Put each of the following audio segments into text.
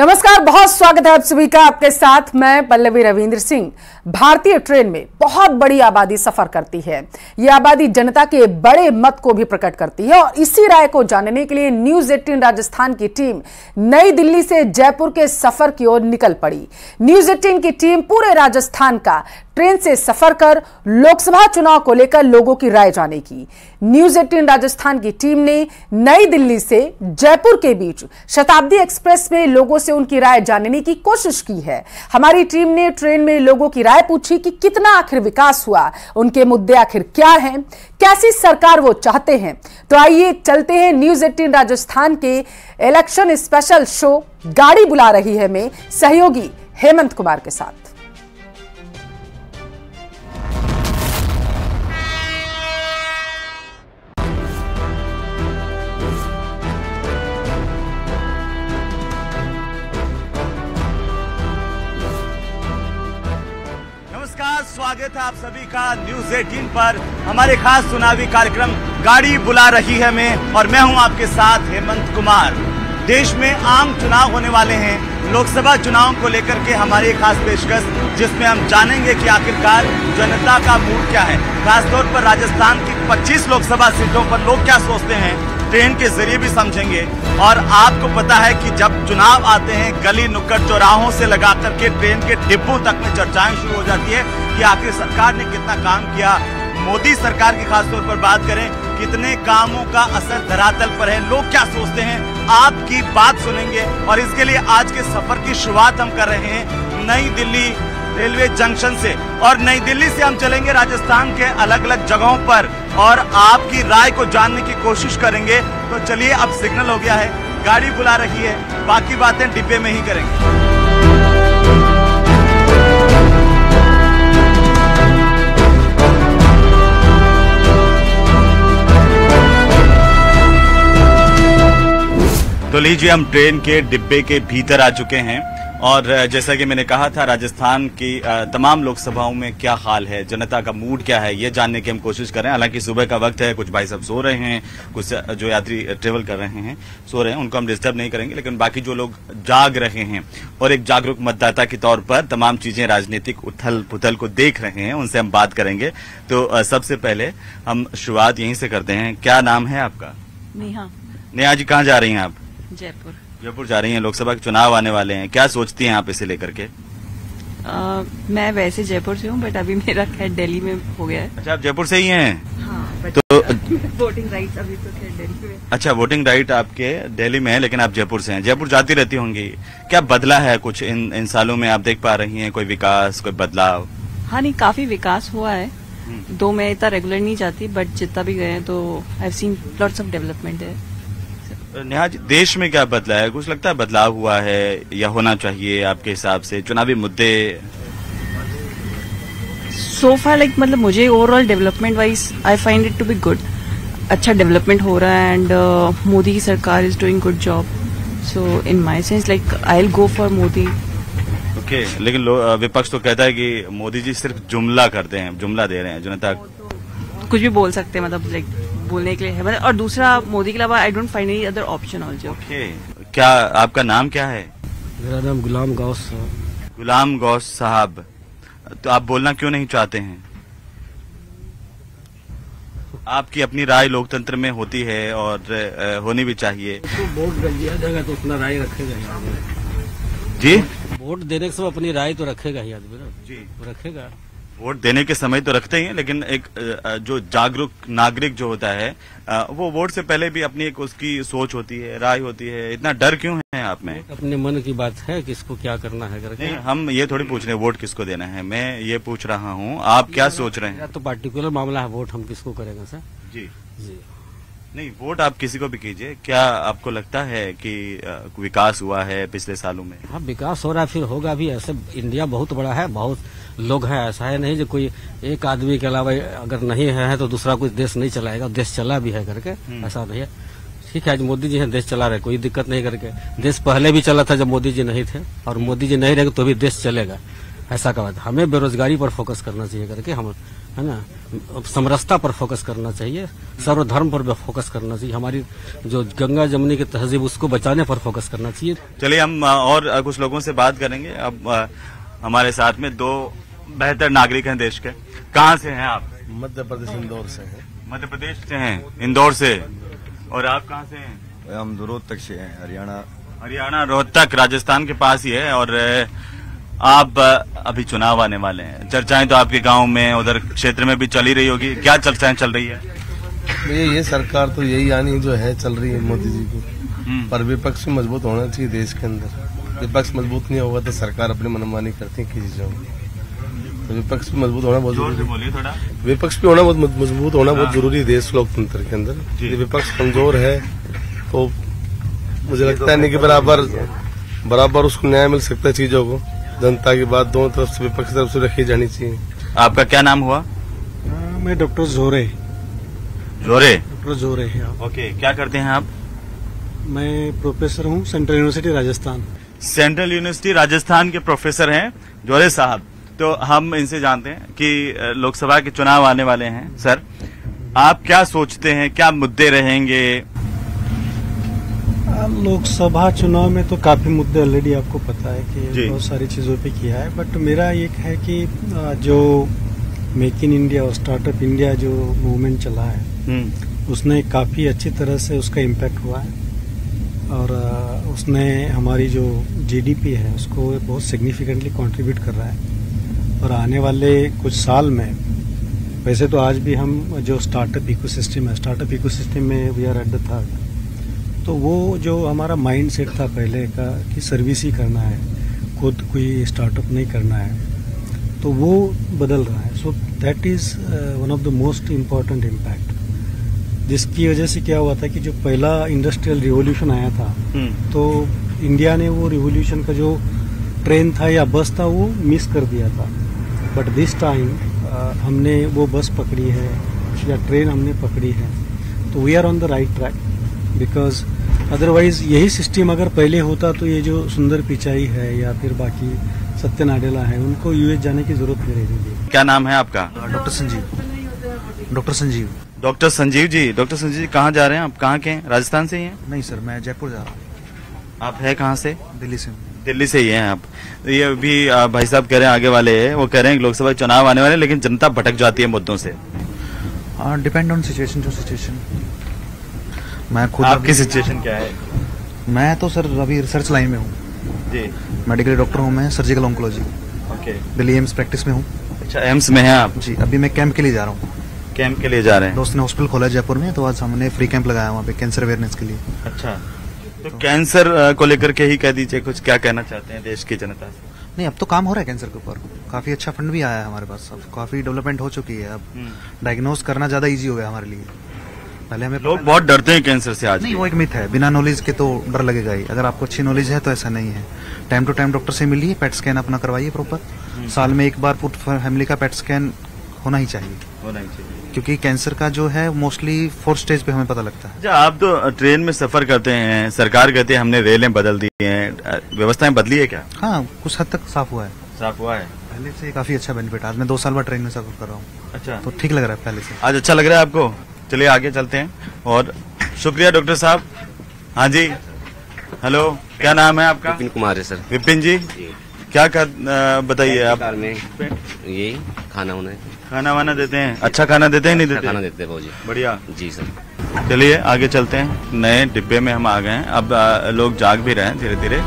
नमस्कार, बहुत स्वागत है आप सभी का। आपके साथ मैं पल्लवी रविंद्र सिंह। भारतीय ट्रेन में बहुत बड़ी आबादी सफर करती है। यह आबादी जनता के बड़े मत को भी प्रकट करती है और इसी राय को जानने के लिए न्यूज 18 राजस्थान की टीम नई दिल्ली से जयपुर के सफर की ओर निकल पड़ी। न्यूज 18 की टीम पूरे राजस्थान का ट्रेन से सफर कर लोकसभा चुनाव को लेकर लोगों की राय जानेगी। न्यूज 18 राजस्थान की टीम ने नई दिल्ली से जयपुर के बीच शताब्दी एक्सप्रेस में लोगों से उनकी राय जानने की कोशिश की है। हमारी टीम ने ट्रेन में लोगों की राय पूछी कि कितना आखिर विकास हुआ, उनके मुद्दे आखिर क्या हैं, कैसी सरकार वो चाहते हैं। तो आइए चलते हैं न्यूज 18 राजस्थान के इलेक्शन स्पेशल शो गाड़ी बुला रही है में सहयोगी हेमंत कुमार के साथ। स्वागत है आप सभी का न्यूज 18 पर हमारे खास चुनावी कार्यक्रम गाड़ी बुला रही है में, और मैं हूं आपके साथ हेमंत कुमार। देश में आम चुनाव होने वाले हैं। लोकसभा चुनाव को लेकर के हमारी खास पेशकश, जिसमें हम जानेंगे कि आखिरकार जनता का मूड क्या है। खासतौर पर राजस्थान की 25 लोकसभा सीटों पर लोग क्या सोचते हैं, ट्रेन के जरिए भी समझेंगे। और आपको पता है कि जब चुनाव आते हैं, गली नुक्कड़ चौराहों से लगा करके ट्रेन के डिब्बों तक में चर्चाएं शुरू हो जाती है कि आखिर सरकार ने कितना काम किया। मोदी सरकार की खासतौर पर बात करें, कितने कामों का असर धरातल पर है, लोग क्या सोचते हैं, आपकी बात सुनेंगे। और इसके लिए आज के सफर की शुरुआत हम कर रहे हैं नई दिल्ली रेलवे जंक्शन से, और नई दिल्ली से हम चलेंगे राजस्थान के अलग अलग जगहों पर और आपकी राय को जानने की कोशिश करेंगे। तो चलिए, अब सिग्नल हो गया है, गाड़ी बुला रही है, बाकी बातें डिब्बे में ही करेंगे। तो लीजिए, हम ट्रेन के डिब्बे के भीतर आ चुके हैं और जैसा कि मैंने कहा था, राजस्थान की तमाम लोकसभाओं में क्या हाल है, जनता का मूड क्या है, ये जानने की हम कोशिश कर रहे हैं। हालांकि सुबह का वक्त है, कुछ भाई साहब सो रहे हैं, कुछ जो यात्री ट्रेवल कर रहे हैं सो रहे हैं, उनको हम डिस्टर्ब नहीं करेंगे। लेकिन बाकी जो लोग जाग रहे हैं और एक जागरूक मतदाता के तौर पर तमाम चीजें राजनीतिक उथल पुथल को देख रहे हैं, उनसे हम बात करेंगे। तो सबसे पहले हम शुरुआत यहीं से करते हैं। क्या नाम है आपका? नेहा। नेहा जी, कहाँ जा रही हैं आप? जयपुर। जयपुर जा रही हैं, लोकसभा के चुनाव आने वाले हैं, क्या सोचती हैं आप इसे लेकर के? मैं वैसे जयपुर से हूँ, बट अभी मेरा खैर दिल्ली में हो गया है। अच्छा, आप जयपुर से ही हैं? हाँ, बट तो वोटिंग राइट अभी तो खैर दिल्ली में। अच्छा, वोटिंग राइट आपके दिल्ली में है, लेकिन आप जयपुर से हैं। जयपुर जाती रहती होंगी, क्या बदला है कुछ इन सालों में? आप देख पा रही हैं कोई विकास, कोई बदलाव? हाँ, नहीं, काफी विकास हुआ है। दो मैं इतना रेगुलर नहीं जाती, बट जितना भी गए हैं तो I have seen lots of development है। नेहा जी, देश में क्या बदला है? कुछ लगता है बदलाव हुआ है या होना चाहिए आपके हिसाब से? चुनावी मुद्दे सो फार लाइक, मतलब मुझे overall development wise I find it to be good. अच्छा डेवलपमेंट हो रहा है एंड मोदी की सरकार is doing good job. So in my sense like I will go for Modi. Okay, लेकिन विपक्ष तो कहता है कि मोदी जी सिर्फ जुमला करते हैं, जुमला दे रहे हैं जनता। कुछ भी बोल सकते हैं, मतलब लाइक बोलने के लिए है। और दूसरा, मोदी के अलावा I don't find any other option also. Okay, क्या आपका नाम क्या है? मेरा नाम गुलाम गौस साहब। गुलाम गौस साहब, तो आप बोलना क्यों नहीं चाहते हैं? आपकी अपनी राय लोकतंत्र में होती है और होनी भी चाहिए। तो वोट दिया जाएगा तो अपना राय रखेगा ही आदमी। जी, वोट देने के समय अपनी राय तो रखेगा ही आदमी ना। जी, रखेगा। वोट देने के समय तो रखते ही हैं, लेकिन एक जो जागरूक नागरिक जो होता है, वो वोट से पहले भी अपनी एक उसकी सोच होती है, राय होती है। इतना डर क्यों है आप में? अपने मन की बात है, किसको क्या करना है करके। नहीं, हम ये थोड़ी पूछ रहे हैं वोट किसको देना है, मैं ये पूछ रहा हूँ आप क्या सोच रहे हैं? तो पार्टिकुलर मामला है, वोट हम किसको करेंगे सर? जी जी, नहीं, वोट आप किसी को भी कीजिए। क्या आपको लगता है कि विकास हुआ है पिछले सालों में? हाँ, विकास हो रहा है, फिर होगा भी। ऐसे इंडिया बहुत बड़ा है, बहुत लोग हैं। ऐसा है नहीं जो कोई एक आदमी के अलावा अगर नहीं है तो दूसरा कुछ देश नहीं चलाएगा। देश चला भी है करके, ऐसा नहीं है। ठीक है, आज मोदी जी हैं, देश चला रहे, कोई दिक्कत नहीं करके। देश पहले भी चला था जब मोदी जी नहीं थे, और मोदी जी नहीं रहेंगे तो भी देश चलेगा। ऐसा का बात, हमें बेरोजगारी पर फोकस करना चाहिए करके, हम है ना, समरसता पर फोकस करना चाहिए, सर्वधर्म पर फोकस करना चाहिए, हमारी जो गंगा जमुनी की तहजीब उसको बचाने पर फोकस करना चाहिए। चलिए हम और कुछ लोगों से बात करेंगे। अब हमारे साथ में दो बेहतर नागरिक हैं देश के। कहाँ से हैं आप? मध्य प्रदेश इंदौर से है। मध्य प्रदेश से हैं, इंदौर से। और आप कहाँ से हैं? हम रोहतक से हैं, हरियाणा रोहतक राजस्थान के पास ही है। और आप अभी चुनाव आने वाले हैं, चर्चाएं तो आपके गांव में उधर क्षेत्र में भी चल ही रही होगी, क्या चर्चाएं चल रही है? ये सरकार तो यही आनी जो है चल रही है मोदी जी की, पर विपक्ष मजबूत होना चाहिए देश के अंदर। विपक्ष मजबूत नहीं होगा तो सरकार अपनी मनमानी करती है किसी चीजों में, तो विपक्ष भी मजबूत होना बहुत जरूरी है। विपक्ष भी होना मजबूत होना बहुत जरूरी है देश लोकतंत्र के अंदर। यदि विपक्ष कमजोर है तो मुझे लगता है नहीं कि बराबर उसको न्याय मिल सकता है चीजों को। जनता की बात दोनों तरफ से, विपक्ष की तरफ से रखी जानी चाहिए। आपका क्या नाम हुआ? मैं डॉक्टर जोरे डॉक्टर जोरे है। ओके, क्या करते हैं आप? मैं प्रोफेसर हूँ central university Rajasthan. Central university Rajasthan के प्रोफेसर हैं जोरे साहब। तो हम इनसे जानते हैं कि लोकसभा के चुनाव आने वाले हैं। सर, आप क्या सोचते हैं, क्या मुद्दे रहेंगे? लोकसभा चुनाव में तो काफी मुद्दे ऑलरेडी आपको पता है कि बहुत सारी चीजों पे किया है, बट मेरा एक है कि जो मेक इन इंडिया और स्टार्टअप इंडिया जो मूवमेंट चला है उसने काफी अच्छी तरह से उसका इम्पैक्ट हुआ है, और उसने हमारी जो जीडीपी है उसको बहुत सिग्निफिकेंटली कंट्रीब्यूट कर रहा है। और आने वाले कुछ साल में, वैसे तो आज भी हम जो स्टार्टअप इकोसिस्टम है, स्टार्टअप इकोसिस्टम में we are at the third, तो वो जो हमारा माइंड सेट था पहले का कि सर्विस ही करना है, खुद कोई स्टार्टअप नहीं करना है, तो वो बदल रहा है। सो that is one of the most important impact, जिसकी वजह से क्या हुआ था कि जो पहला इंडस्ट्रियल रिवॉल्यूशन आया था तो इंडिया ने वो रिवॉल्यूशन का जो ट्रेन था या बस था वो मिस कर दिया था। बट दिस टाइम हमने वो बस पकड़ी है या ट्रेन हमने पकड़ी है, तो we are on the right track, because otherwise यही सिस्टम अगर पहले होता तो ये जो सुंदर पिचाई है या फिर बाकी सत्य नाडेला है उनको यूएस जाने की जरूरत नहीं रहेगी। क्या नाम है आपका? Doctor Sanjeev doctor Sanjeev ji. Doctor Sanjeev ji, कहाँ जा रहे हैं आप? कहाँ के हैं? राजस्थान से ही हैं? नहीं सर, मैं जयपुर जा रहा हूँ। आप है कहाँ से? दिल्ली से। दिल्ली से ही हैं आप? ये भी भाई साहब कह रहे हैं, आगे वाले वो कह रहे हैं लोकसभा चुनाव आने वाले, लेकिन जनता भटक जाती है मुद्दों से। डिपेंड ऑन सिचुएशन, जो सिचुएशन मैं खुद। आपकी सिचुएशन क्या है? मैं तो सर अभी रिसर्च लाइन में हूँ जी, मेडिकल डॉक्टर हूँ मैं, surgical oncology. Okay, Delhi AIIMS practice में हूँ। अच्छा, एम्स में हैं आप? जी, अभी मैं कैंप के लिए जा रहा हूँ। कैंप के लिए जा रहे हैं? दोस्त ने हॉस्पिटल खोला है जयपुर में, तो आज हमने फ्री कैंप लगाया वहाँ पे कैंसर अवेयरनेस के लिए। अच्छा, तो कैंसर को लेकर के ही कह दीजिए कुछ, क्या कहना चाहते हैं देश की जनता से? नहीं, अब तो काम हो रहा है कैंसर के ऊपर, काफी अच्छा फंड भी आया है हमारे पास, अब काफी डेवलपमेंट हो चुकी है, अब डायग्नोज करना ज्यादा इजी हो गया हमारे लिए। पहले हमें लोग बहुत डरते हैं कैंसर से आज। नहीं, वो एक मिथ है, बिना नॉलेज के तो डर लगेगा ही। अगर आपको अच्छी नॉलेज है तो ऐसा नहीं है। टाइम टू टाइम डॉक्टर से मिलिए, पेट स्कैन अपना करवाइए प्रॉपर, साल में एक बार पूरी फैमिली का पेट स्कैन होना ही चाहिए, क्योंकि कैंसर का जो है मोस्टली 4th स्टेज पे हमें पता लगता है। आप तो ट्रेन में सफर करते हैं, सरकार कहती है हमने रेलें बदल दी हैं, व्यवस्थाएं बदली है क्या? हाँ, कुछ हद तक साफ हुआ है। साफ हुआ है? पहले से काफी अच्छा बेनिफिट। आज मैं 2 साल बाद ट्रेन में सफर कर रहा हूँ। अच्छा, तो ठीक लग रहा है पहले से। आज अच्छा लग रहा है आपको? चलिए आगे चलते हैं। और शुक्रिया डॉक्टर साहब। हाँ जी, हेलो, क्या नाम है आपका? विपिन कुमार है सर। विपिन जी, क्या बताइए आप? में ये खाना वाना देते हैं? अच्छा खाना देते हैं, नहीं देते? खाना देते हैं बहुत जी। बढ़िया जी सर। चलिए आगे चलते हैं। नए डिब्बे में हम आ गए हैं, अब लोग जाग भी रहे हैं धीरे धीरे।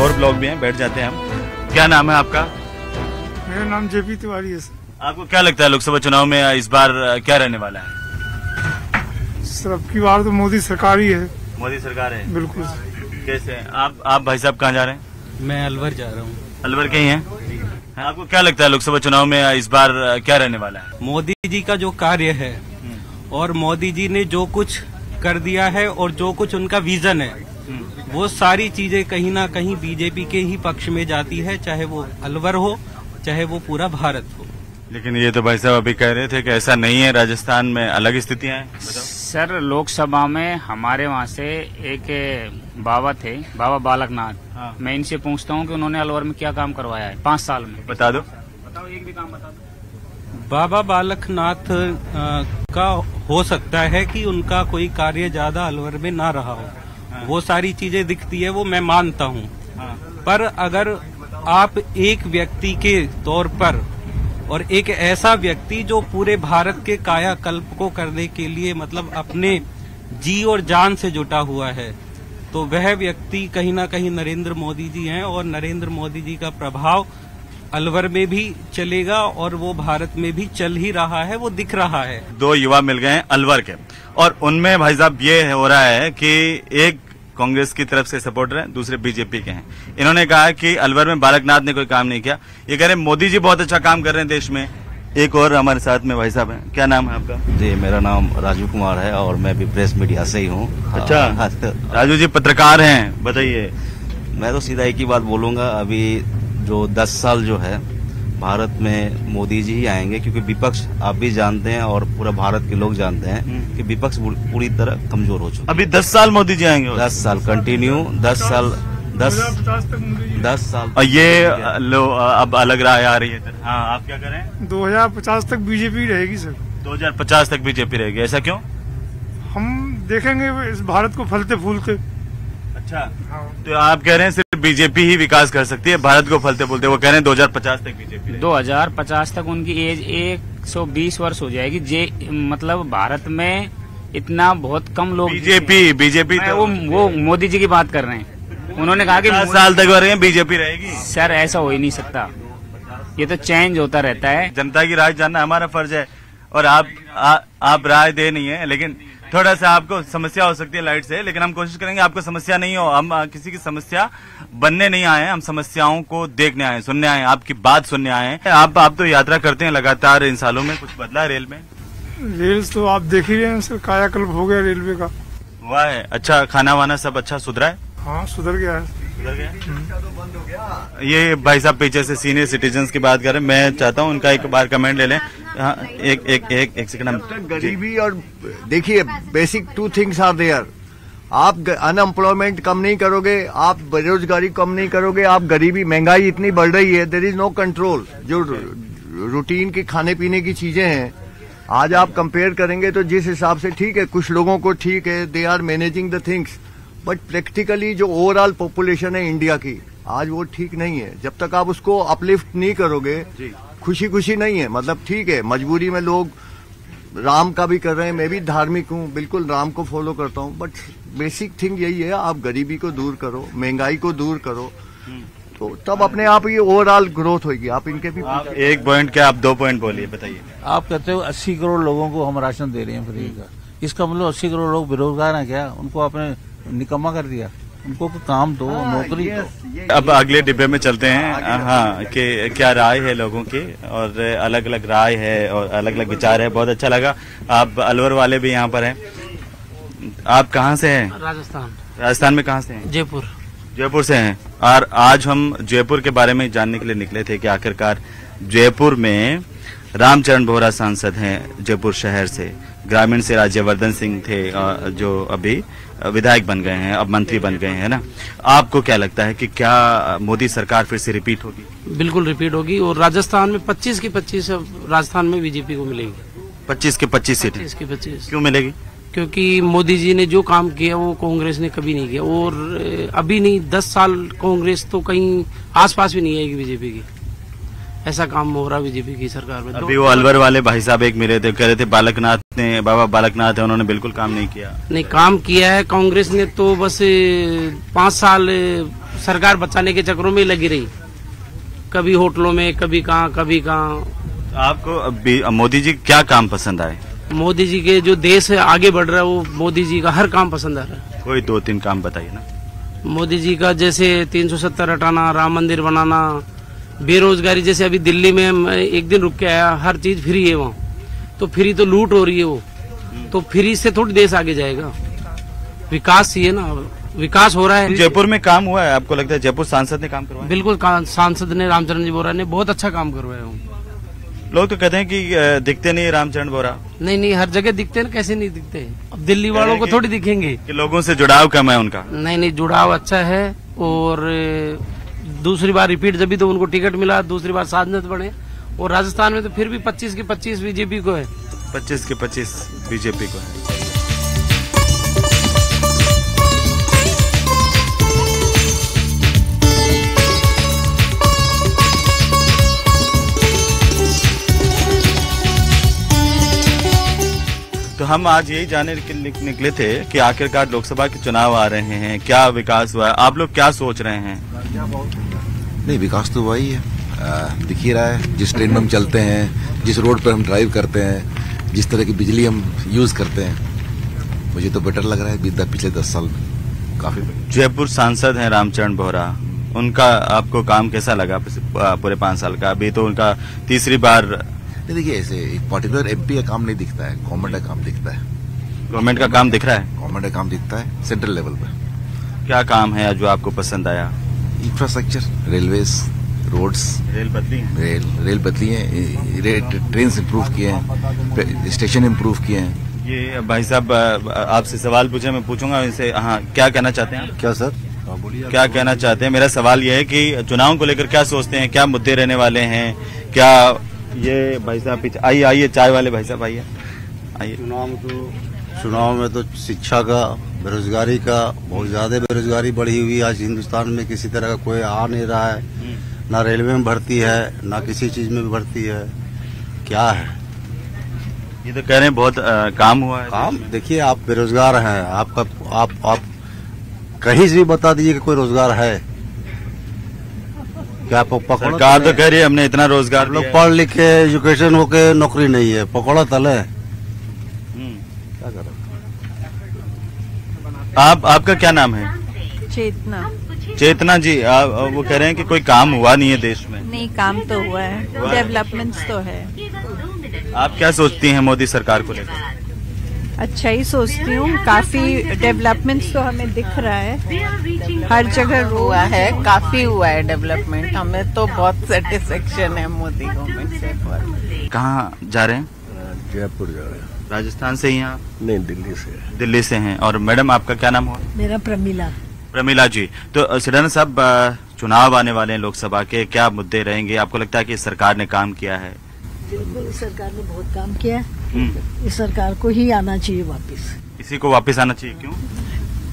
और ब्लॉग भी हैं, बैठ जाते हैं हम। क्या नाम है आपका? मेरा नाम जेपी तिवारी है सर। आपको क्या लगता है लोकसभा चुनाव में इस बार क्या रहने वाला है? सर, अब की बार तो मोदी सरकार ही है। मोदी सरकार है? बिल्कुल। कैसे? आप भाई साहब कहाँ जा रहे हैं? मैं अलवर जा रहा हूँ। अलवर के ही हैं? आपको क्या लगता है लोकसभा चुनाव में इस बार क्या रहने वाला है? मोदी जी का जो कार्य है और मोदी जी ने जो कुछ कर दिया है और जो कुछ उनका विजन है, वो सारी चीजें कहीं ना कहीं बीजेपी के ही पक्ष में जाती है, चाहे वो अलवर हो चाहे वो पूरा भारत हो। लेकिन ये तो भाई साहब अभी कह रहे थे कि ऐसा नहीं है, राजस्थान में अलग स्थितियां हैं। बताओ। सर लोकसभा में हमारे वहाँ से एक बाबा थे, बाबा बालकनाथ। हाँ। मैं इनसे पूछता हूँ कि उन्होंने अलवर में क्या काम करवाया है 5 साल में। बता दो, बताओ एक भी काम बता दो। बाबा बालकनाथ का हो सकता है कि उनका कोई कार्य ज्यादा अलवर में ना रहा हो। हाँ। वो सारी चीजें दिखती है, वो मैं मानता हूँ। हाँ। पर अगर आप एक व्यक्ति के तौर पर, और एक ऐसा व्यक्ति जो पूरे भारत के कायाकल्प को करने के लिए मतलब अपने जी और जान से जुटा हुआ है, तो वह व्यक्ति कहीं ना कहीं नरेंद्र मोदी जी हैं। और नरेंद्र मोदी जी का प्रभाव अलवर में भी चलेगा और वो भारत में भी चल ही रहा है, वो दिख रहा है। 2 युवा मिल गए हैं अलवर के, और उनमें भाई साहब ये हो रहा है कि एक कांग्रेस की तरफ से सपोर्टर हैं, दूसरे बीजेपी के हैं। इन्होंने कहा कि अलवर में बालकनाथ ने कोई काम नहीं किया। ये कह रहे हैं मोदी जी बहुत अच्छा काम कर रहे हैं देश में। एक और हमारे साथ में भाई साहब हैं, क्या नाम है आपका? जी, मेरा नाम राजू कुमार है और मैं भी प्रेस मीडिया से ही हूँ। अच्छा, राजू जी पत्रकार हैं, बताइए। मैं तो सीधा एक ही बात बोलूंगा, अभी जो 10 साल जो है भारत में मोदी जी ही आएंगे, क्योंकि विपक्ष आप भी जानते हैं और पूरा भारत के लोग जानते हैं कि विपक्ष पूरी तरह कमजोर हो चुका। अभी 10 साल मोदी जी आएंगे? 10 साल कंटिन्यू, 10 साल 10 साल। और ये लो अब अलग राय आ रही है। हाँ, आप क्या करें? 2050 तक बीजेपी रहेगी सर। 2050 तक बीजेपी रहेगी, ऐसा क्यों? हम देखेंगे इस भारत को फलते फूलते। अच्छा, तो आप कह रहे हैं सिर्फ बीजेपी ही विकास कर सकती है भारत को फलते फूलते। वो कह रहे हैं 2050 तक बीजेपी। 2050 तक उनकी एज 120 वर्ष हो जाएगी। मतलब भारत में इतना बहुत कम लोग। बीजेपी तो वो मोदी जी की बात कर रहे हैं। उन्होंने कहा कि 10 साल तक बीजेपी रहेगी। सर ऐसा हो ही नहीं सकता, ये तो चेंज होता रहता है। जनता की राय जानना हमारा फर्ज है, और आप राय दे नहीं है, लेकिन थोड़ा सा आपको समस्या हो सकती है लाइट से, लेकिन हम कोशिश करेंगे आपको समस्या नहीं हो। हम किसी की समस्या बनने नहीं आए हैं, हम समस्याओं को देखने आए, सुनने आए, आपकी बात सुनने आए हैं। आप तो यात्रा करते हैं लगातार, इन सालों में कुछ बदला है रेल में? रेल तो आप देख ही रहे हैं सर, कायाकल्प हो गया रेलवे का। हुआ है? अच्छा, खाना वाना सब अच्छा सुधरा है? हाँ, सुधर गया है। ये भाई साहब पीछे से सीनियर सिटीजन्स की बात कर रहे हैं, मैं चाहता हूँ उनका एक बार कमेंट ले लें। हाँ, एक सेकंड। गरीबी और देखिए, बेसिक 2 थिंग्स आर देयर। आप अनएम्प्लॉयमेंट कम नहीं करोगे, आप बेरोजगारी कम नहीं करोगे, आप गरीबी, महंगाई इतनी बढ़ रही है, देयर इज नो कंट्रोल। जो रूटीन की खाने पीने की चीजें हैं, आज आप कंपेयर करेंगे तो जिस हिसाब से ठीक है, कुछ लोगों को ठीक है, they are managing the things, but practically जो ओवरऑल पॉपुलेशन है इंडिया की, आज वो ठीक नहीं है। जब तक आप उसको अपलिफ्ट नहीं करोगे, खुशी खुशी नहीं है। मतलब ठीक है, मजबूरी में लोग राम का भी कर रहे हैं, मैं भी धार्मिक हूँ, बिल्कुल राम को फॉलो करता हूँ, बट बेसिक थिंग यही है, आप गरीबी को दूर करो, महंगाई को दूर करो, तो तब अपने आप ये ओवरऑल ग्रोथ होगी। आप इनके भी एक पॉइंट क्या, आप 2 पॉइंट बोलिए, बताइए। आप कहते हो 80 करोड़ लोगों को हम राशन दे रहे हैं फ्री का, इसका मतलब 80 करोड़ लोग बेरोजगार हैं क्या? उनको आपने निकम्मा कर दिया, उनको काम दो, नौकरी दो। अब अगले डिब्बे में चलते हैं। हाँ, कि क्या राय है लोगों की, और अलग अलग राय है और अलग अलग विचार है। बहुत अच्छा लगा, आप अलवर वाले भी यहाँ पर हैं। आप कहाँ से हैं? राजस्थान। राजस्थान में कहाँ से हैं? जयपुर से हैं। और आज हम जयपुर के बारे में जानने के लिए निकले थे कि आखिरकार जयपुर में रामचरण बोहरा सांसद हैं जयपुर शहर से, ग्रामीण से राज्यवर्धन सिंह थे जो अभी विधायक बन गए हैं, अब मंत्री बन गए हैं ना। आपको क्या लगता है कि क्या मोदी सरकार फिर से रिपीट होगी? बिल्कुल रिपीट होगी, और राजस्थान में 25 की 25 राजस्थान में बीजेपी को मिलेगी। 25 की 25 सीटें? 25 की 25। क्यों मिलेगी? क्योंकि मोदी जी ने जो काम किया वो कांग्रेस ने कभी नहीं किया, और अभी नहीं 10 साल कांग्रेस तो कहीं आसपास भी नहीं आएगी बीजेपी की। ऐसा काम हो रहा बीजेपी की सरकार में। अभी वो अलवर वाले भाई साहब एक मिले थे, कह रहे थे बालकनाथ ने, बाबा बालकनाथ है, उन्होंने बिल्कुल काम नहीं किया। नहीं, काम किया है कांग्रेस ने, तो बस 5 साल सरकार बचाने के चक्रों में लगी रही, कभी होटलों में, कभी कहाँ कभी कहाँ। आपको मोदी जी क्या काम पसंद आए? मोदी जी के जो देश आगे बढ़ रहा है, वो मोदी जी का हर काम पसंद आ रहा है। कोई 2-3 काम बताइए ना। मोदी जी का जैसे 370 हटाना, राम मंदिर बनाना, बेरोजगारी, जैसे अभी दिल्ली में एक दिन रुक के आया, हर चीज फ्री है वहाँ, तो फ्री तो लूट हो रही है वो, तो फ्री से थोड़ी देश आगे जाएगा। विकास चाहिए ना, विकास हो रहा है। जयपुर में काम हुआ है, आपको लगता है जयपुर सांसद ने काम करवाया? बिल्कुल, सांसद ने, रामचरण जी बोहरा ने बहुत अच्छा काम करवाया। लोग तो कहते हैं कि दिखते नहीं रामचरण बोहरा। नहीं, हर जगह दिखते हैं, कैसे नहीं दिखते। अब दिल्ली वालों को थोड़ी दिखेंगे कि लोगों से जुड़ाव कम है उनका। नहीं, जुड़ाव अच्छा है। और दूसरी बार रिपीट जब भी तो उनको टिकट मिला, दूसरी बार साधनेत बने। और राजस्थान में तो फिर भी 25 के 25 बीजेपी को है। 25 के 25 बीजेपी को है। तो हम आज यही जानने निकले थे कि आखिरकार लोकसभा के चुनाव आ रहे हैं, क्या विकास हुआ है, आप लोग क्या सोच रहे हैं? नहीं, विकास तो वही है, दिख ही रहा है। जिस ट्रेन में हम चलते हैं, जिस रोड पर हम ड्राइव करते हैं, जिस तरह की बिजली हम यूज करते हैं, मुझे तो बेटर लग रहा है पिछले 10 साल में काफी। जयपुर सांसद हैं रामचरण बोहरा, उनका आपको काम कैसा लगा पूरे 5 साल का? अभी तो उनका तीसरी बार। देखिए, ऐसे एक पर्टिकुलर एमपी का काम नहीं दिखता है, गवर्नमेंट का काम दिखता है। गवर्नमेंट का काम दिख रहा है? गवर्नमेंट का काम दिखता है सेंट्रल लेवल पे। क्या काम है जो आपको पसंद आया? Infrastructure, railways, roads. रेल बदली है? रेल बदली है, ट्रेन इम्प्रूव किए हैं, स्टेशन इम्प्रूव किए हैं। ये भाई साहब आपसे सवाल पूछे, मैं पूछूंगा इनसे। हाँ, क्या कहना चाहते हैं? क्या सर? क्या कहना चाहते हैं? मेरा सवाल ये है कि चुनाव को लेकर क्या सोचते हैं, क्या मुद्दे रहने वाले हैं? क्या ये भाई साहब पीछे आइए, चाय वाले भाई साहब आइए। चुनाव में तो शिक्षा का, बेरोजगारी का, बहुत ज्यादा बेरोजगारी बढ़ी हुई। आज हिंदुस्तान में किसी तरह का कोई आ नहीं रहा है, ना रेलवे में भर्ती है, ना किसी चीज में भी भर्ती है। क्या है ये तो कह रहे हैं बहुत काम हुआ है। काम देखिए, आप बेरोजगार हैं, आपका आप कहीं से भी बता दीजिए कि कोई रोजगार है क्या? सरकार तो कह रही है हमने इतना रोजगार लोग पढ़ लिखे एजुकेशन होके नौकरी नहीं है, पकड़ो तले। क्या करें? आपका क्या नाम है? चेतना जी, वो कह रहे हैं कि कोई काम हुआ नहीं है देश में। नहीं, काम तो हुआ है, डेवलपमेंट्स तो है। आप क्या सोचती हैं मोदी सरकार को लेकर? अच्छा ही सोचती हूँ, काफी डेवलपमेंट्स तो हमें दिख रहा है, हर जगह हुआ है, काफी हुआ है डेवलपमेंट। हमें तो बहुत सेटिस्फेक्शन है मोदी गवर्नमेंट से। कहाँ जा रहे हैं? जयपुर जा रहे हैं। राजस्थान से ही हैं आप? नहीं, दिल्ली से। दिल्ली से हैं। और मैडम आपका क्या नाम हुआ? मेरा प्रमिला जी। तो सिडाना साहब, चुनाव आने वाले हैं लोकसभा के, क्या मुद्दे रहेंगे? आपको लगता है कि सरकार ने काम किया है? बिल्कुल, इस सरकार ने बहुत काम किया है। इस सरकार को ही आना चाहिए वापस। इसी को वापस आना चाहिए? क्यों?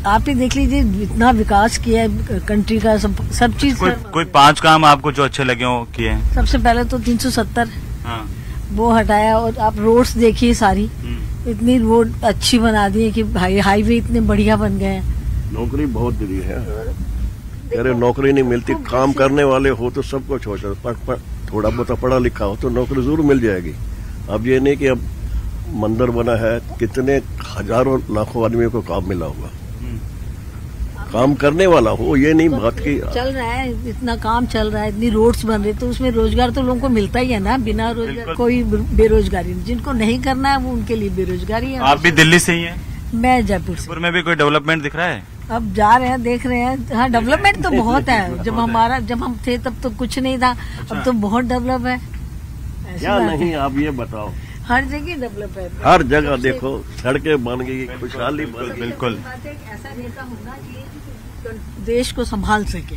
आप ही देख लीजिए, इतना विकास किया है कंट्री का, सब चीज। कोई 5 काम आपको जो अच्छे लगे हो किए हैं? सबसे पहले तो 370 वो हटाया। और आप रोड्स देखिए सारी, इतनी रोड अच्छी बना दी है कि हाईवे इतने बढ़िया बन गए हैं। नौकरी बहुत दी है, कह रहे नौकरी नहीं मिलती। काम करने वाले हो तो सब कुछ हो सकता, थोड़ा बहुत पढ़ा लिखा हो तो नौकरी जरूर मिल जाएगी। अब ये नहीं कि अब मंदिर बना है, कितने हजारों लाखों आदमियों को काम मिला होगा। काम करने वाला हो, ये नहीं बात की। चल रहा है, इतना काम चल रहा है, इतनी रोड्स बन रही, तो उसमें रोजगार तो लोगों को मिलता ही है ना। बिना रोजगार कोई बेरोजगारी नहीं। जिनको नहीं करना है वो उनके लिए बेरोजगारी है। आप भी दिल्ली से ही हैं? मैं जयपुर से। जयपुर में भी कोई डेवलपमेंट दिख रहा है? अब जा रहे हैं, देख रहे हैं। हाँ, डेवलपमेंट तो बहुत है। जब हम थे तब तो कुछ नहीं था। अब तो बहुत डेवलप है। क्या नहीं, आप ये बताओ। हर जगह डेवलप है, हर जगह देखो, सड़कें बन गई, खुशहाली। बिल्कुल, ऐसा नेता होना चाहिए जो देश को संभाल सके।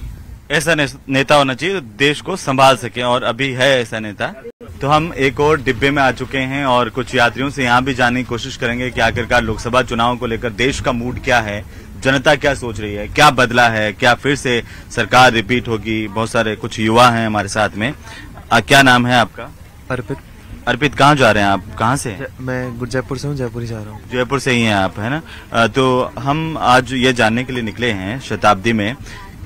ऐसा नेता होना चाहिए देश को संभाल सके, और अभी है ऐसा नेता। तो हम एक और डिब्बे में आ चुके हैं और कुछ यात्रियों से यहाँ भी जानने की कोशिश करेंगे कि आखिरकार लोकसभा चुनाव को लेकर देश का मूड क्या है, जनता क्या सोच रही है, क्या बदला है, क्या फिर से सरकार रिपीट होगी। बहुत सारे कुछ युवा हैं हमारे साथ में। क्या नाम है आपका? अर्पित। अर्पित, कहाँ जा रहे हैं आप? कहाँ से? मैं जयपुर से हूँ, जयपुर ही जा रहा हूँ। जयपुर से ही हैं आप, है ना? तो हम आज ये जानने के लिए निकले हैं शताब्दी में,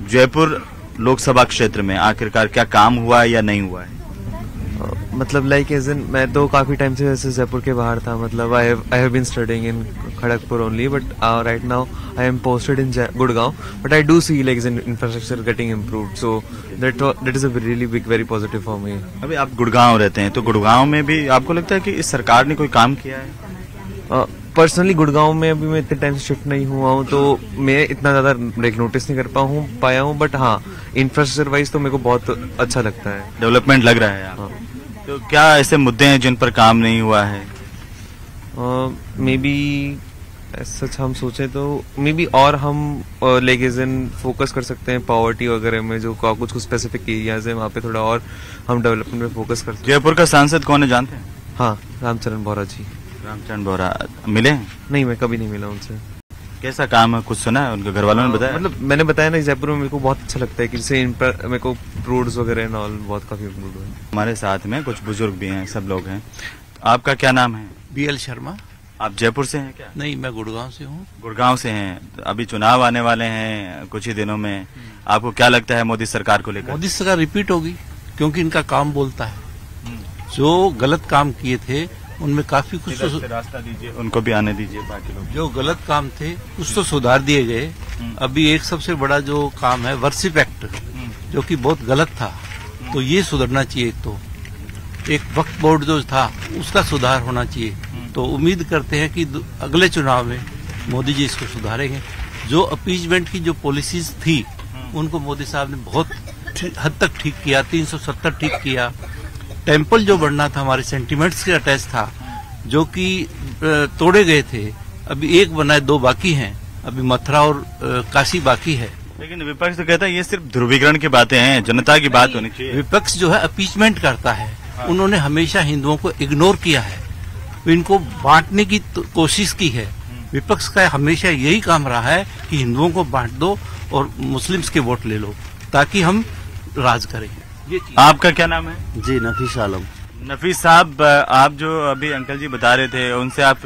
जयपुर लोकसभा क्षेत्र में आखिरकार क्या काम हुआ है या नहीं हुआ है? मतलब लाइक एज इन, मैं तो काफी टाइम से वैसे जयपुर के बाहर था। मतलब I have been studying in Kharagpur only, but right now I am posted in Gurgaon. But I do see like infrastructure getting improved, so that is a really big, very positive for me. अभी आप गुड़गांव रहते हैं, तो गुड़गांव में भी आपको लगता है कि इस सरकार ने कोई काम किया है? पर्सनली गुड़गांव में अभी मैं इतने टाइम से शिफ्ट नहीं हुआ हूँ, तो मैं इतना ज्यादा नोटिस नहीं कर पाया हूँ। बट हाँ, इंफ्रास्ट्रक्चर वाइज तो मेरे को बहुत अच्छा लगता है। डेवलपमेंट लग रहा है? हाँ। तो क्या ऐसे मुद्दे हैं जिन पर काम नहीं हुआ है? मे बी सच हम सोचें तो मे बी और हम लाइक इज इन फोकस कर सकते हैं पॉवर्टी वगैरह में, जो कुछ स्पेसिफिक एरियाज है वहाँ पे थोड़ा और हम डेवलपमेंट में फोकस कर सकते हैं। जयपुर का सांसद कौन है जानते हैं? हाँ, रामचरण बोहरा जी। रामचरण बोहरा मिले हैं? नहीं, मैं कभी नहीं मिला उनसे। कैसा काम है, कुछ सुना है? उनके घर वालों ने बताया? मतलब मैंने बताया ना, जयपुर में मेरे को बहुत अच्छा लगता है कि जैसे इन पर मेरे को रोड्स वगैरह एंड ऑल बहुत काफी इम्प्रूव हुए। हमारे साथ में कुछ बुजुर्ग भी हैं, सब लोग हैं। आपका क्या नाम है? BL शर्मा। आप जयपुर से हैं क्या? नहीं, मैं गुड़गांव से हूँ। गुड़गांव से हैं। अभी चुनाव आने वाले हैं कुछ ही दिनों में, आपको क्या लगता है मोदी सरकार को लेकर? मोदी सरकार रिपीट होगी, क्योंकि इनका काम बोलता है। जो गलत काम किए थे उनमें काफी कुछ तो रास्ता दीजिए, उनको भी आने दीजिए बाकी लोग। जो गलत काम थे कुछ तो सुधार दिए गए। अभी एक सबसे बड़ा जो काम है वर्शिप एक्ट, जो कि बहुत गलत था, तो ये सुधरना चाहिए। तो एक वक्फ बोर्ड जो था उसका सुधार होना चाहिए। तो उम्मीद करते हैं कि अगले चुनाव में मोदी जी इसको सुधारेंगे। जो अपीजमेंट की जो पॉलिसीज थी उनको मोदी साहब ने बहुत हद तक ठीक किया। 370 ठीक किया। टेम्पल जो बनना था हमारे सेंटिमेंट्स के अटैच था, जो कि तोड़े गए थे, अभी एक बना है, 2 बाकी हैं। अभी मथुरा और काशी बाकी है। लेकिन विपक्ष तो कहता है ये सिर्फ ध्रुवीकरण की बातें हैं, जनता की बात होनी चाहिए। विपक्ष जो है अपीचमेंट करता है। उन्होंने हमेशा हिंदुओं को इग्नोर किया है, इनको बांटने की कोशिश की है। विपक्ष का हमेशा यही काम रहा है कि हिंदुओं को बांट दो और मुस्लिम्स के वोट ले लो, ताकि हम राज करें। आपका क्या नाम है? जी, नफीस आलम। नफीस साहब, आप जो अभी अंकल जी बता रहे थे, उनसे आप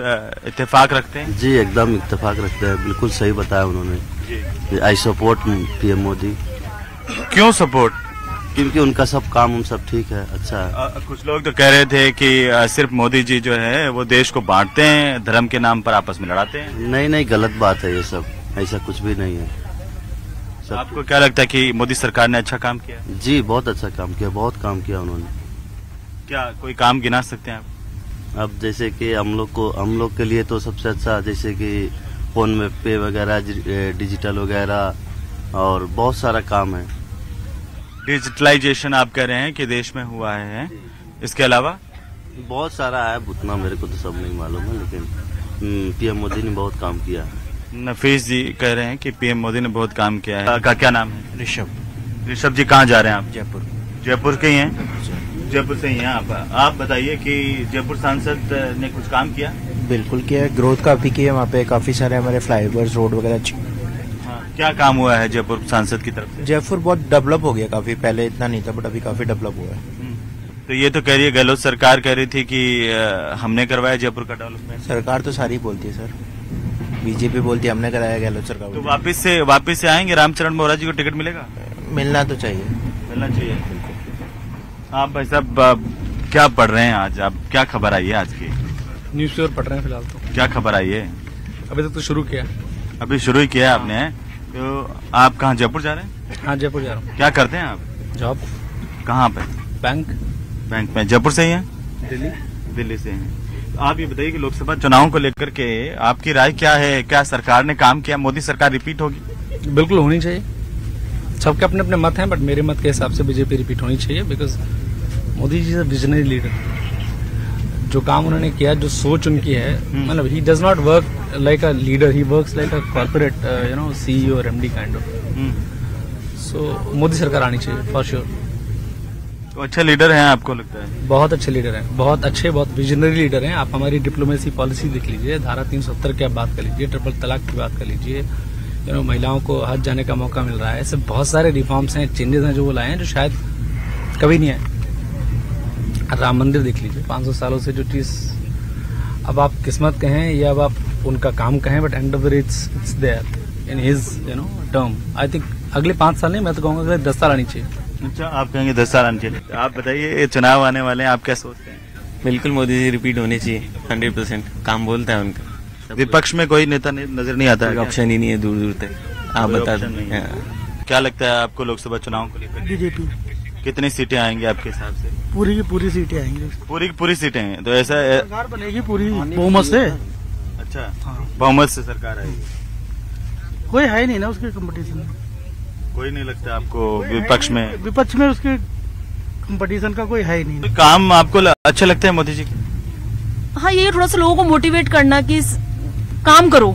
इत्तेफाक रखते हैं? जी, एकदम इत्तेफाक रखते हैं। बिल्कुल सही बताया उन्होंने। I support PM Modi. क्यों सपोर्ट? क्योंकि उनका सब काम सब ठीक है, अच्छा है। कुछ लोग तो कह रहे थे कि सिर्फ मोदी जी जो है वो देश को बांटते हैं, धर्म के नाम पर आपस में लड़ाते हैं। नहीं, गलत बात है ये सब, ऐसा कुछ भी नहीं है। आपको क्या लगता है कि मोदी सरकार ने अच्छा काम किया? जी, बहुत अच्छा काम किया, बहुत काम किया उन्होंने। क्या कोई काम गिना सकते हैं आप? अब जैसे कि हम लोग के लिए तो सबसे अच्छा, जैसे कि फोन में पे वगैरह, डिजिटल वगैरह, और बहुत सारा काम है। डिजिटलाइजेशन आप कह रहे हैं कि देश में हुआ है, इसके अलावा बहुत सारा है, उतना मेरे को तो सब नहीं मालूम है, लेकिन PM मोदी ने बहुत काम किया है। नफीस जी कह रहे हैं कि PM मोदी ने बहुत काम किया है। आपका क्या नाम है? ऋषभ। ऋषभ जी, कहाँ जा रहे हैं आप? जयपुर। जयपुर के ही हैं? जयपुर से ही हैं आप बताइए कि जयपुर सांसद ने कुछ काम किया? बिल्कुल किया है, ग्रोथ काफी की है वहाँ पे, काफी सारे हमारे फ्लाईओवर्स, रोड वगैरह। क्या काम हुआ है जयपुर सांसद की तरफ से? जयपुर बहुत डेवलप हो गया काफी, पहले इतना नहीं था, बट अभी काफी डेवलप हुआ है। तो ये तो कह रही है, गहलोत सरकार कह रही थी कि हमने करवाया जयपुर का डेवलपमेंट। सरकार तो सारी बोलती है सर, बीजेपी बोलती है हमने कराया, गहलोत सरकार। तो वापस से आएंगे रामचरण बोहरा जी को टिकट मिलेगा? मिलना तो चाहिए, मिलना चाहिए। आप भाई साहब क्या पढ़ रहे हैं आज? आप क्या खबर आई है आज की? न्यूज़पेपर पढ़ रहे हैं फिलहाल। तो क्या खबर आई है? अभी तक तो शुरू किया। अभी शुरू ही किया आपने? तो आप कहाँ, जयपुर जा रहे हैं? हाँ, जयपुर जा रहा हूँ। क्या करते हैं आप? जॉब। कहाँ पे? बैंक में। जयपुर से ही हैं? दिल्ली से हैं। आप ये बताइए कि लोकसभा चुनाव को लेकर के आपकी राय क्या है? क्या सरकार ने काम किया? मोदी सरकार रिपीट होगी? बिल्कुल होनी चाहिए। सबके अपने अपने मत हैं, बट मेरे मत के हिसाब से बीजेपी रिपीट होनी चाहिए, because Modi ji is a visionary leader. जो काम उन्होंने किया, जो सोच उनकी है, मतलब he does not work like a leader, he works like a corporate CEO और MD kind of. So Modi सरकार आनी चाहिए फॉर श्योर। तो अच्छे लीडर हैं आपको लगता है? बहुत अच्छे लीडर हैं, बहुत अच्छे, बहुत विजनरी लीडर हैं। आप हमारी डिप्लोमेसी पॉलिसी देख लीजिए, धारा 370 की आप बात कर लीजिए, ट्रिपल तलाक की बात कर लीजिए, महिलाओं को हज जाने का मौका मिल रहा है। ऐसे बहुत सारे रिफॉर्म्स हैं, चेंजेस हैं जो वो लाए हैं, जो शायद कभी नहीं आए। राम मंदिर देख लीजिए, 500 सालों से जो चीज, अब आप किस्मत कहें या अब आप उनका काम कहें, but end of the day it's there in his term. I think अगले 5 साल नहीं, मैं तो कहूँगा 10 साल आनी चाहिए। अच्छा, आप कहेंगे 10 साल आनी चाहिए। आप बताइए, चुनाव आने वाले हैं, आप क्या सोचते हैं? बिल्कुल मोदी जी रिपीट होनी चाहिए, 100%। काम बोलता है उनका। विपक्ष में कोई नेता नजर नहीं आता है? ऑप्शन ही नहीं है, दूर दूर तक। आप बता दें, क्या लगता है आपको लोकसभा चुनाव को लेकर? बीजेपी। कितनी सीटें आएंगी आपके हिसाब से? पूरी की पूरी सीटें आएंगी। पूरी की पूरी सीटें हैं, तो ऐसा सरकार बनेगी पूरी बहुमत से। अच्छा, बहुमत से सरकार आएगी। कोई है नहीं ना उसके कंपटीशन में। कोई नहीं लगता आपको विपक्ष में? विपक्ष में उसके कंपटीशन का कोई है ही नहीं। काम आपको अच्छे लगते हैं मोदी जी के? हाँ, ये थोड़ा सा लोगों को मोटिवेट करना कि काम करो,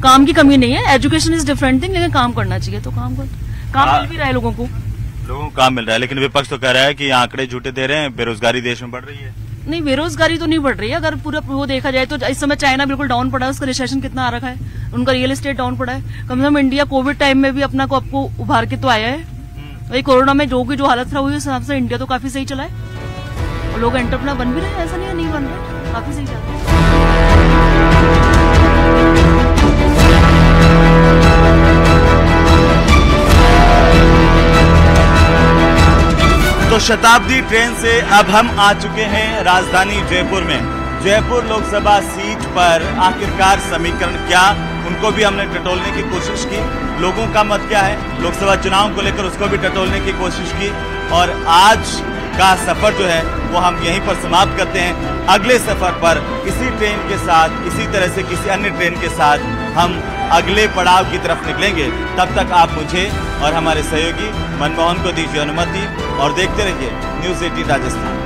काम की कमी नहीं है, एजुकेशन इज डिफरेंट थिंग, लेकिन काम करना चाहिए तो काम करो। काम मिल भी रहा है लोगों को काम मिल रहा है, लेकिन विपक्ष तो कह रहा है कि आंकड़े झूठे दे रहे हैं, बेरोजगारी देश में बढ़ रही है। नहीं, बेरोजगारी तो नहीं बढ़ रही है। अगर पूरा वो देखा जाए तो इस समय चाइना बिल्कुल डाउन पड़ा है, उसका रिसेशन कितना आ रखा है, उनका रियल एस्टेट डाउन पड़ा है। कम से कम इंडिया कोविड टाइम में भी अपना को आपको उभार के तो आया है। वही कोरोना में जो हालत खराब हुई उस हिसाब से इंडिया तो काफी सही चला है और लोग एंटरप्रेन्योर बन भी रहे हैं, ऐसा नहीं बन रहे, काफी सही चल रहा है। तो शताब्दी ट्रेन से अब हम आ चुके हैं राजधानी जयपुर में। जयपुर लोकसभा सीट पर आखिरकार समीकरण क्या, उनको भी हमने टटोलने की कोशिश की। लोगों का मत क्या है लोकसभा चुनाव को लेकर, उसको भी टटोलने की कोशिश की। और आज का सफर जो है वो हम यहीं पर समाप्त करते हैं। अगले सफर पर इसी ट्रेन के साथ, इसी तरह से किसी अन्य ट्रेन के साथ हम अगले पड़ाव की तरफ निकलेंगे। तब तक आप मुझे और हमारे सहयोगी मनमोहन को दीजिए अनुमति और देखते रहिए न्यूज़ 18 राजस्थान।